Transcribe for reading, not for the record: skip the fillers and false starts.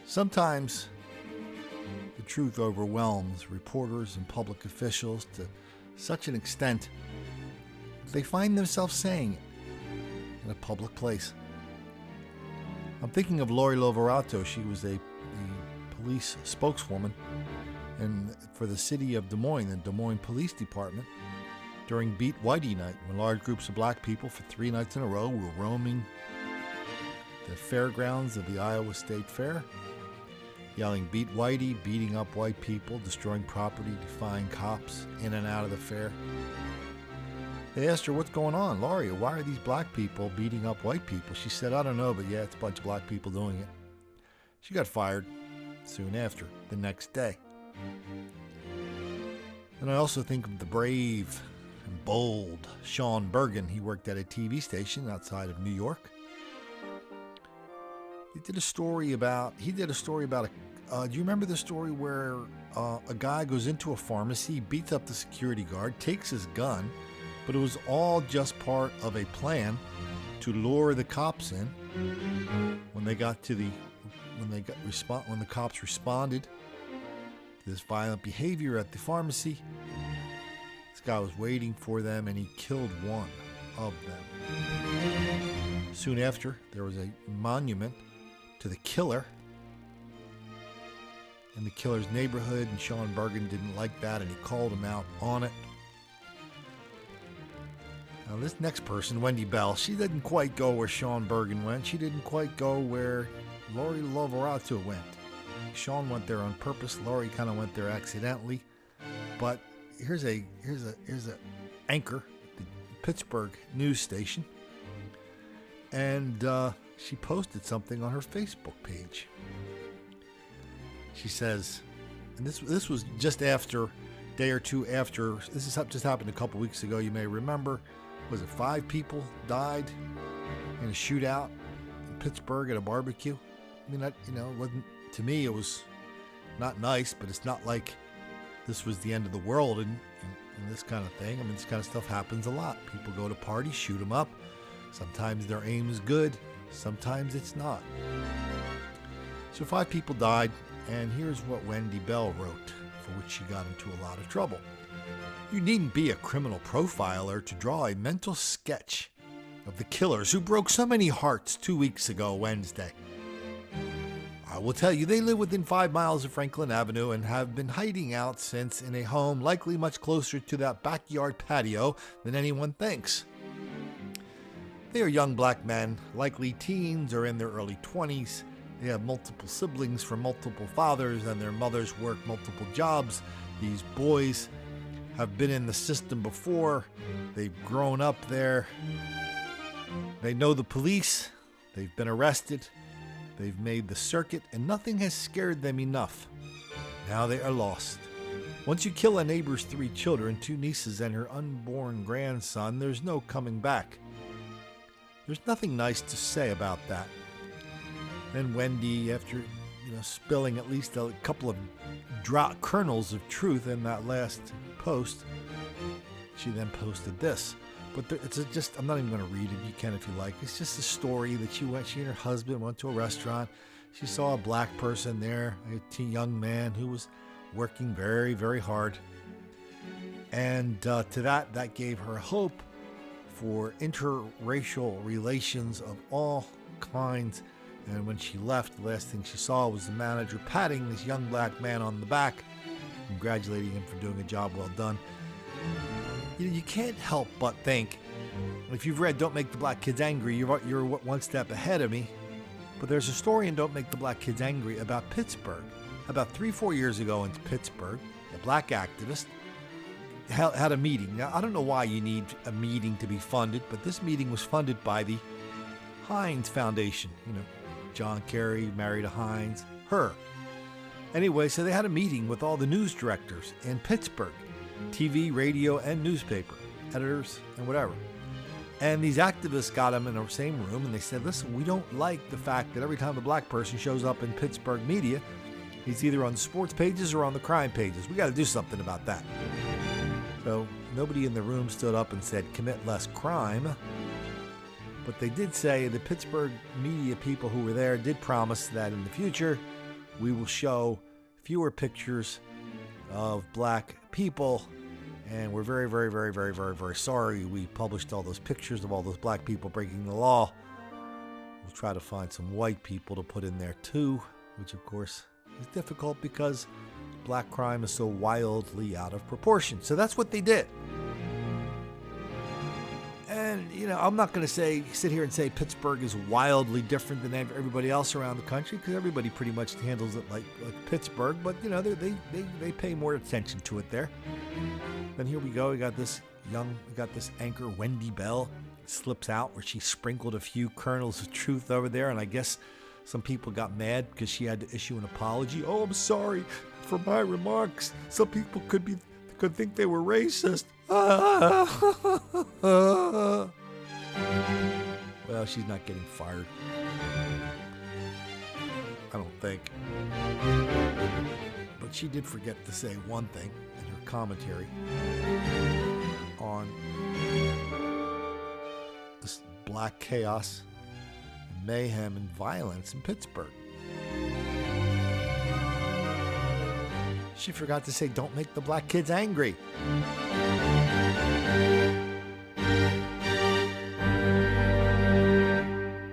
Sometimes the truth overwhelms reporters and public officials to such an extent that they find themselves saying it in a public place. I'm thinking of Lori Lovato. She was a police spokeswoman for the city of Des Moines, the Des Moines Police Department, during Beat Whitey Night, when large groups of black people for 3 nights in a row were roaming the fairgrounds of the Iowa State Fair, yelling "Beat Whitey," beating up white people, destroying property, defying cops in and out of the fair. They asked her, "What's going on, Laurie? Why are these black people beating up white people?" She said, "I don't know, but yeah, it's a bunch of black people doing it." She got fired soon after, the next day. And I also think of the brave and bold Sean Bergen. He worked at a TV station outside of New York. He did a story about do you remember the story where a guy goes into a pharmacy, beats up the security guard, takes his gun, but it was all just part of a plan to lure the cops in. When the cops responded to this violent behavior at the pharmacy, this guy was waiting for them and he killed one of them. Soon after, there was a monument to the killer in the killer's neighborhood, and Sean Bergen didn't like that and he called him out on it. Now this next person, Wendy Bell, she didn't quite go where Sean Bergen went. She didn't quite go where Lori Lovato went. Sean went there on purpose. Lori kind of went there accidentally. But here's a anchor at the Pittsburgh news station, and she posted something on her Facebook page. She says, and this was just after, day or two after, this just happened a couple weeks ago, you may remember. Was it 5 people died in a shootout in Pittsburgh at a barbecue? I mean, that, it wasn't, to me, it was not nice, but it's not like this was the end of the world and this kind of thing. I mean, this kind of stuff happens a lot. People go to parties, shoot them up. Sometimes their aim is good. Sometimes it's not. So 5 people died, and here's what Wendy Bell wrote, for which she got into a lot of trouble. "You needn't be a criminal profiler to draw a mental sketch of the killers who broke so many hearts 2 weeks ago Wednesday. I will tell you, they live within 5 miles of Franklin Avenue and have been hiding out since in a home likely much closer to that backyard patio than anyone thinks. They are young black men, likely teens or in their early 20s. They have multiple siblings from multiple fathers, and their mothers work multiple jobs. These boys have been in the system before. They've grown up there. They know the police. They've been arrested. They've made the circuit, and nothing has scared them enough. Now they are lost. Once you kill a neighbor's 3 children, 2 nieces and her unborn grandson, there's no coming back. There's nothing nice to say about that." Then Wendy, after spilling at least a couple of kernels of truth in that last post, she then posted this. But I'm not even going to read it. You can if you like. It's just a story that she and her husband went to a restaurant. She saw a black person there, a young man who was working very, very hard. And to that gave her hope for interracial relations of all kinds. And when she left, the last thing she saw was the manager patting this young black man on the back, congratulating him for doing a job well done. You can't help but think, if you've read Don't Make the Black Kids Angry, you're one step ahead of me. But there's a story in Don't Make the Black Kids Angry about Pittsburgh. About 3-4 years ago in Pittsburgh, a black activist had a meeting. Now, I don't know why you need a meeting to be funded, but this meeting was funded by the Heinz Foundation. John Kerry married a Heinz, her. Anyway, so they had a meeting with all the news directors in Pittsburgh, TV, radio, and newspaper, editors, and whatever. And these activists got them in the same room, and they said, "Listen, we don't like the fact that every time a black person shows up in Pittsburgh media, he's either on the sports pages or on the crime pages. We got to do something about that." So nobody in the room stood up and said, "Commit less crime." But they did say the Pittsburgh media people who were there did promise that in the future we will show fewer pictures of black people. And we're very, very, very, very, very, very sorry we published all those pictures of all those black people breaking the law. We'll try to find some white people to put in there too, which of course is difficult because black crime is so wildly out of proportion. So that's what they did. And, you know, I'm not going to sit here and say Pittsburgh is wildly different than everybody else around the country, because everybody pretty much handles it like Pittsburgh. But, you know, they pay more attention to it there. Then here we go. We got this anchor, Wendy Bell, slips out where she sprinkled a few kernels of truth over there. And I guess some people got mad because she had to issue an apology. Oh, I'm sorry for my remarks. Some people could think they were racist. Well, she's not getting fired. I don't think. But she did forget to say one thing in her commentary on this black chaos, mayhem, and violence in Pittsburgh. She forgot to say, don't make the black kids angry.